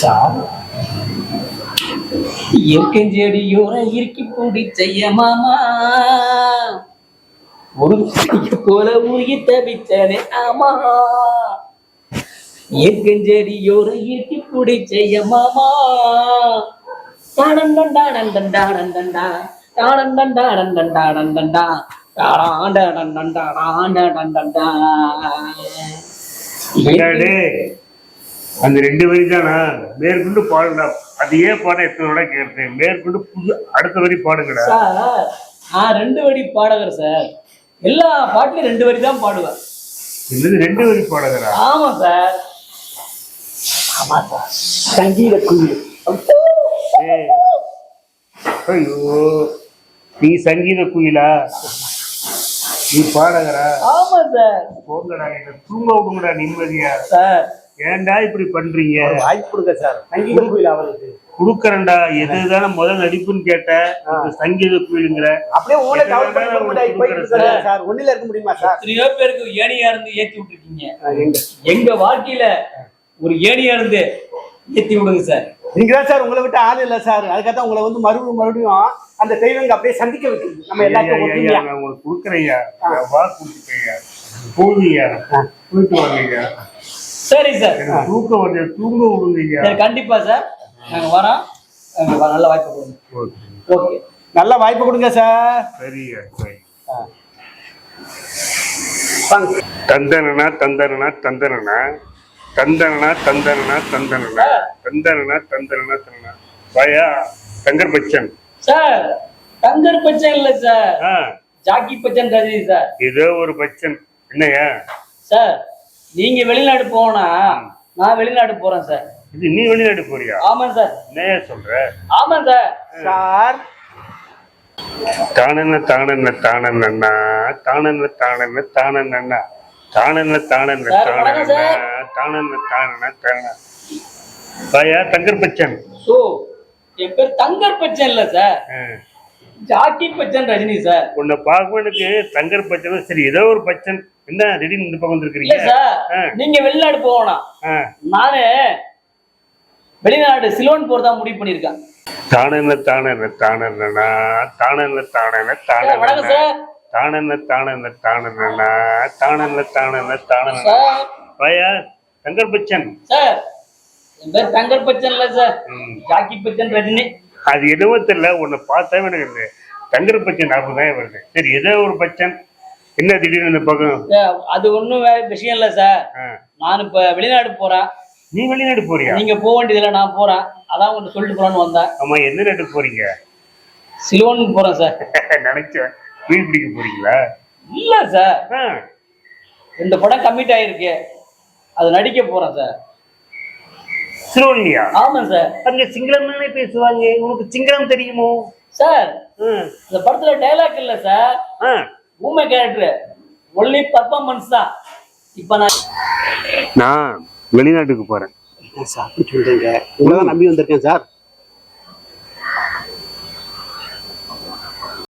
Sir இயற்கஞ்செடியோர இறுக்கி பூடி செய்ய மாமா ஒரு போல உருகி தவிச்சனே ஆமா இயற்கஞ்செடியோர இறுக்கி பூடி செய்ய மாமா டாடண்டண்டாடண்டண்டாடண்டண்டா டாடண்டண்டாடண்டண்டாடண்டண்டா டாடாண்டண்டண்டாடண்டண்டா. அந்த 2 வரி தானா? மேற்கொண்டு பாடுடா. அதையே பாட எத்தனை கேட்டேன். மேற்கொண்டு புது அடுத்த வரி பாடுங்கடா. சார் நான் 2 வரி பாடகர் சார். எல்லா பாட்டுலயும் 2 வரி தான் பாடுவேன். இது 2 வரி பாடகரா? ஆமா சார். ஆமா சார். சங்கீத குயில். ஐயோ, நீ சங்கீத குயிலா? நீ பாடகரா? ஆமா சார். போங்கடா, என்ன தூங்க விடுங்கடா நிம்மதியா. சார் ஏன்டா இப்படி பண்றீங்க? வாய்ப்பு கொடுங்க சார். சங்கீத குயில் அவருக்கு குடுக்கறேன்டா. எதுதானே முதல் நடிப்புன்னு கேட்ட சங்கீத குயிலுங்கிற. அப்படியே ஊழல் சார். ஒண்ணுல இருக்க முடியுமா சார்? எத்தனையோ பேருக்கு ஏணியா இருந்து ஏத்தி விட்டுருக்கீங்க. எங்க வாழ்க்கையில ஒரு ஏணியா இருந்து ஏத்தி விடுங்க சார். நீங்கதான் சார், உங்களை விட்டு ஆள் இல்ல சார். அதுக்காக உங்களை வந்து மறுபடியும் அந்த தெய்வங்க அப்படியே சந்திக்க வைக்கிறது. நம்ம எல்லாத்தையும் உங்களுக்கு கொடுக்குறையா, வா கொடுத்துக்கையா, போவியா, போயிட்டு வாங்கய்யா. சரி சார். தூக்க வந்து தூங்க விடுங்கய்யா. கண்டிப்பா சார், நாங்க வரோம். நல்ல வாய்ப்பு கொடுங்க. ஓகே, நல்ல வாய்ப்பு கொடுங்க சார். சரியா, சரி. தந்தனா தந்தனா தந்தனா தந்தனா தந்தனா தந்தனா தந்தனா தந்தனா தந்தனா. வாயா தங்கர் பச்சன் சார். தங்கர் பச்சன் இல்ல sir, Jackie Bachchan Rajini sir. ஏதோ ஒரு பச்சன். என்னையா சார், நீங்க வெளிநாடு போனா நான் வெளிநாடு போறேன் சார். இது நீ வெளிநாடு போறியா? ஆமா சார். என்னையா சொல்ற? ஆமா சார். சார் தானன தானன தானனண்ணா தானன தானன தானனண்ணா தானன தானன தானன தானன தானன தானன. வாயா தங்கர் பச்சன். சோ என் பேர் தங்கர் பச்சன் இல்ல sir, Jackie Bachchan Rajini sir. உன்னை பார்க்கும் எனக்கு தங்கர் பச்சன். சரி, ஏதோ ஒரு பச்சன். என்ன திடீர்னு இந்த பக்கம் வந்திருக்கீங்க சார்? நீங்க வெளிநாடு போகணும், நானு வெளிநாடு சிலோன் போறதா முடிவு பண்ணிருக்கேன். தானன தானன தானனண்ணா தானன தானன தானன தானன தானன தானனண்ணா தானன தானன தானன. வாயா தங்கர் பச்சன். சார் என் பேர் தங்கர் பச்சன் இல்ல சார், ஜாக்கி பச்சன் ரஜினி. அது என்னவோ தெரியல, உன்னை பார்த்தா எனக்கு தங்கர் பச்சன் ஞாபகம் தான் வருது. சரி, ஏதோ ஒரு பச்சன். என்ன திடீர்னு இந்த பக்கம்? அது ஒண்ணும் வேற விஷயம் இல்ல சார். நான் இப்ப வெளிநாடு போறேன். நீ வெளிநாடு போறியா? நீங்க போக வேண்டியதுல நான் போறேன். அதான் கொஞ்சம் சொல்லிட்டு போறான்னு வந்தேன். ஆமா, எந்த நாட்டுக்கு போறீங்க? சிலோனுக்கு போறேன் சார். நினைச்சேன் மீன் பிடிக்க போறீங்களா? இல்ல சார், இந்த படம் கமிட் ஆயிருக்கு, அது நடிக்க போறேன் சார். சிலோன்லயா? ஆமா சார். அங்க சிங்களம் தானே பேசுவாங்க. உனக்கு சிங்களம் தெரியுமோ? சார் இந்த படத்துல டைலாக் இல்ல சார், ஊமை கேரக்டர், ஒன்லி பர்ஃபார்மன்ஸ் தான். இப்ப நான் வெளிநாட்டுக்கு போறேன் சார். அப்படி சொல்றீங்க? உங்களை தான் நம்பி வந்திருக்கேன் சார்.